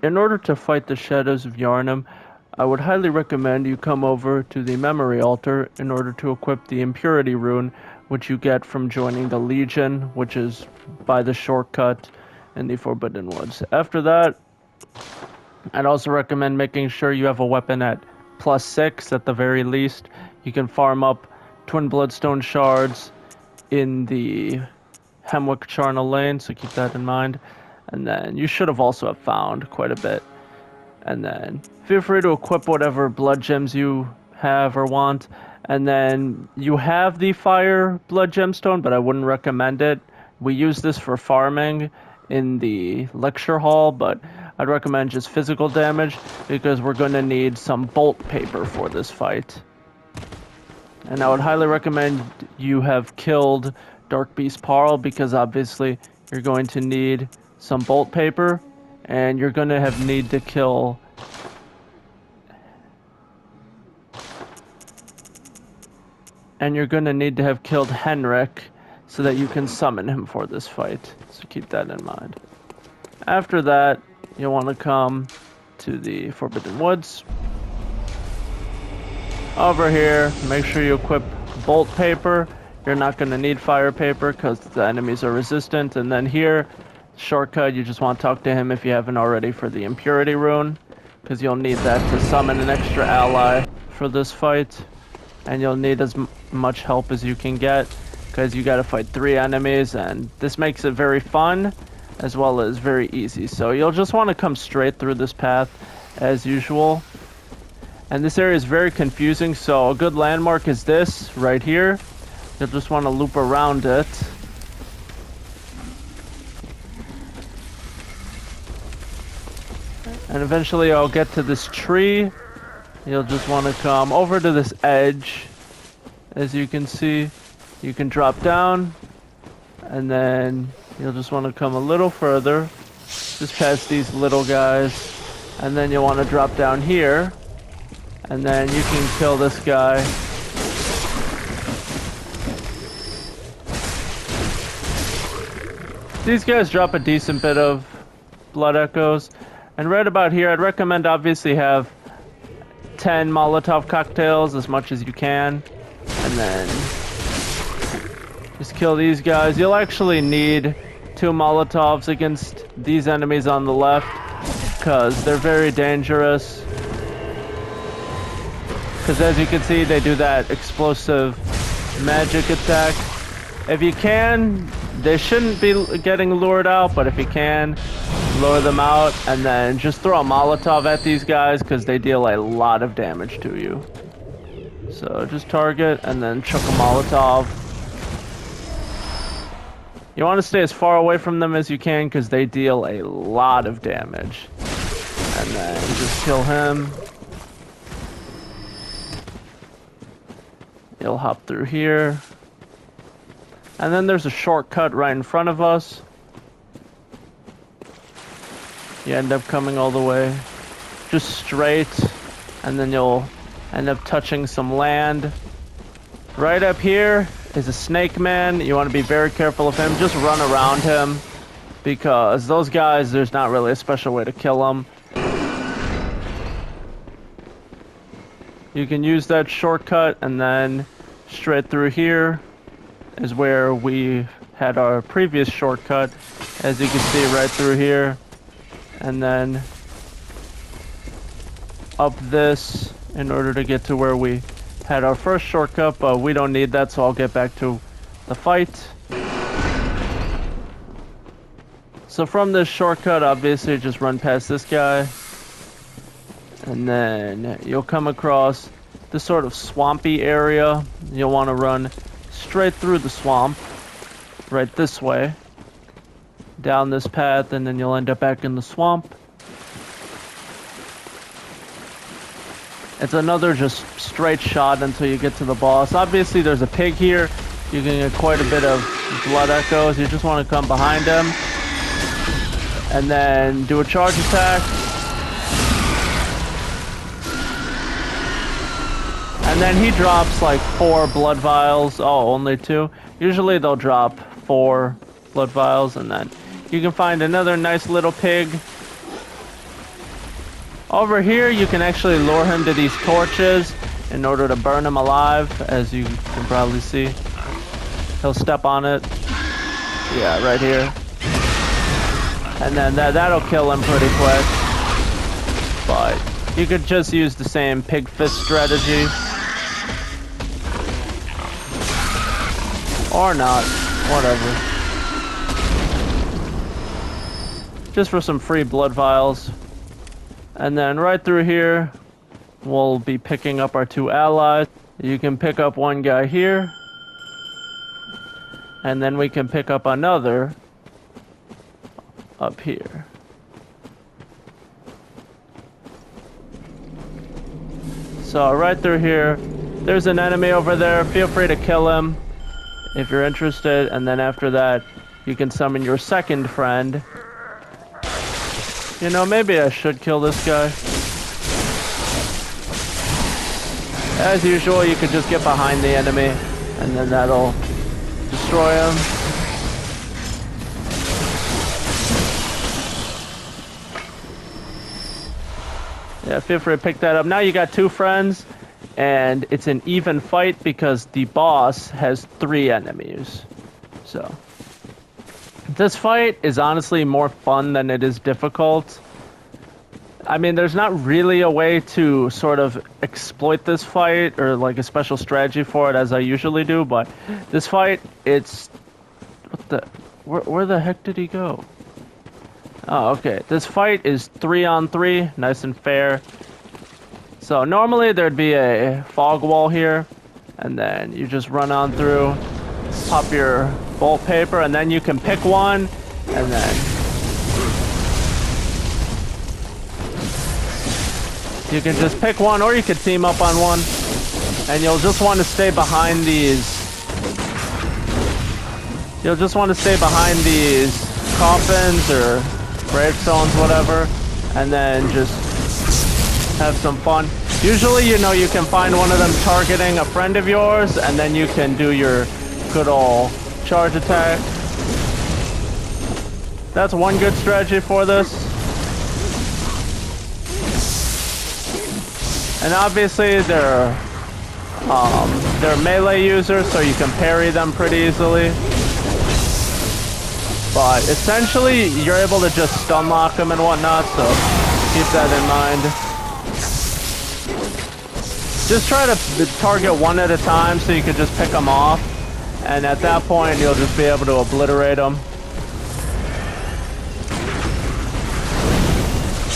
In order to fight the shadows of Yharnam, I would highly recommend you come over to the memory altar in order to equip the impurity rune, which you get from joining the Legion, which is by the shortcut in the Forbidden Woods. After that, I'd also recommend making sure you have a weapon at +6 at the very least. You can farm up Twin Bloodstone shards in the Hemwick Charnel Lane, so keep that in mind. And then you should have also have found quite a bit. And then feel free to equip whatever blood gems you have or want. And then you have the fire blood gemstone, but I wouldn't recommend it. We use this for farming in the lecture hall, but I'd recommend just physical damage because we're going to need some bolt paper for this fight. And I would highly recommend you have killed Dark Beast Parl because obviously you're going to need some bolt paper and you're going to have need to kill and you're going to need to have killed Henrik so that you can summon him for this fight. So keep that in mind. After that, you'll want to come to the Forbidden Woods. Over here, make sure you equip bolt paper. You're not going to need fire paper because the enemies are resistant. And then here, shortcut, you just want to talk to him if you haven't already for the impurity rune, because you'll need that to summon an extra ally for this fight. And you'll need as much help as you can get because you got to fight 3 enemies, and this makes it very fun as well as very easy. So you'll just want to come straight through this path as usual. And this area is very confusing, so a good landmark is this right here. You'll just want to loop around it. And eventually I'll get to this tree. You'll just want to come over to this edge. As you can see, you can drop down. And then you'll just want to come a little further. Just past these little guys. And then you'll want to drop down here. And then you can kill this guy. These guys drop a decent bit of blood echoes. And right about here, I'd recommend obviously have 10 Molotov cocktails, as much as you can. And then just kill these guys. You'll actually need 2 Molotovs against these enemies on the left, because they're very dangerous. Because as you can see, they do that explosive magic attack. If you can, they shouldn't be getting lured out, but if you can, lure them out, and then just throw a Molotov at these guys because they deal a lot of damage to you. So just target and then chuck a Molotov. You want to stay as far away from them as you can because they deal a lot of damage. And then just kill him. You'll hop through here. And then there's a shortcut right in front of us. You end up coming all the way just straight, and then you'll end up touching some land. Right up here is a snake man. You want to be very careful of him. Just run around him, because those guys, there's not really a special way to kill them. You can use that shortcut, and then straight through here is where we had our previous shortcut, as you can see right through here. And then up this in order to get to where we had our first shortcut, but we don't need that, so I'll get back to the fight. So from this shortcut, obviously just run past this guy, and then you'll come across this sort of swampy area. You'll want to run straight through the swamp right this way, down this path, and then you'll end up back in the swamp. It's another just straight shot until you get to the boss. Obviously there's a pig here. You can get quite a bit of blood echoes. You just want to come behind him and then do a charge attack. And then he drops like 4 blood vials. Oh, only 2. Usually they'll drop 4 blood vials, and then you can find another nice little pig. Over here, you can actually lure him to these torches in order to burn him alive, as you can probably see. He'll step on it. Yeah, right here. And then that'll kill him pretty quick. But you could just use the same pig fist strategy. Or not. Whatever. Just for some free blood vials. And then right through here, we'll be picking up our 2 allies. You can pick up one guy here. And then we can pick up another up here. So right through here, there's an enemy over there. Feel free to kill him if you're interested. And then after that, you can summon your second friend. You know, maybe I should kill this guy. As usual, you could just get behind the enemy, and then that'll destroy him. Yeah, feel free to pick that up. Now you got 2 friends, and it's an even fight because the boss has 3 enemies. So this fight is honestly more fun than it is difficult. I mean, there's not really a way to sort of exploit this fight or like a special strategy for it as I usually do, but this fight, it's... What the... Where the heck did he go? Oh, okay. This fight is 3-on-3, nice and fair. So normally there'd be a fog wall here, and then you just run on through, pop your bolt paper, and then you can pick one, and then you can just pick one, or you could team up on one, and you'll just want to stay behind these. You'll just want to stay behind these coffins or gravestones, whatever, and then just have some fun. Usually, you know, you can find one of them targeting a friend of yours, and then you can do your good old charge attack. That's one good strategy for this. And obviously, they're melee users, so you can parry them pretty easily. But essentially, you're able to just stun lock them and whatnot, so keep that in mind. Just try to target one at a time so you can just pick them off. And at that point, you'll just be able to obliterate them.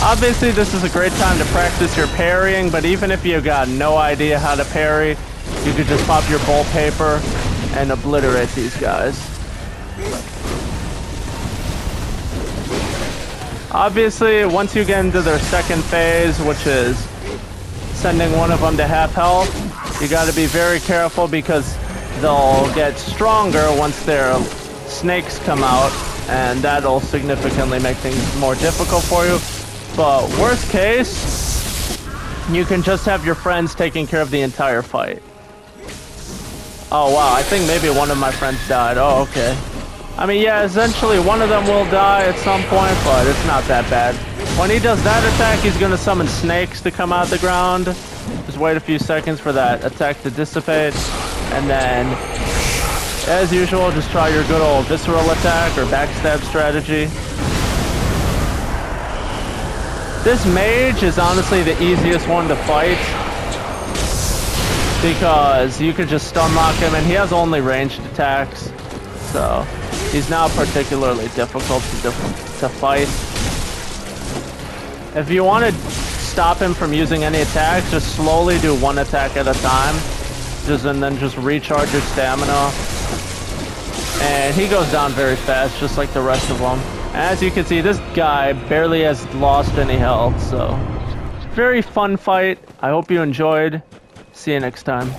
Obviously, this is a great time to practice your parrying, but even if you've got no idea how to parry, you could just pop your bolt paper and obliterate these guys. Obviously, once you get into their second phase, which is sending one of them to half health, you got to be very careful because they'll get stronger once their snakes come out, and that'll significantly make things more difficult for you. But worst case, you can just have your friends taking care of the entire fight. Oh wow, I think maybe one of my friends died. Oh, okay. I mean, yeah, essentially one of them will die at some point, but it's not that bad. When he does that attack, he's going to summon snakes to come out of the ground. Just wait a few seconds for that attack to dissipate. And then, as usual, just try your good old visceral attack or backstab strategy. This mage is honestly the easiest one to fight, because you could just stun lock him, and he has only ranged attacks. So he's not particularly difficult to fight. If you want to stop him from using any attacks, just slowly do one attack at a time, and then just recharge your stamina. And he goes down very fast, just like the rest of them. As you can see, this guy barely has lost any health, so very fun fight. I hope you enjoyed. See you next time.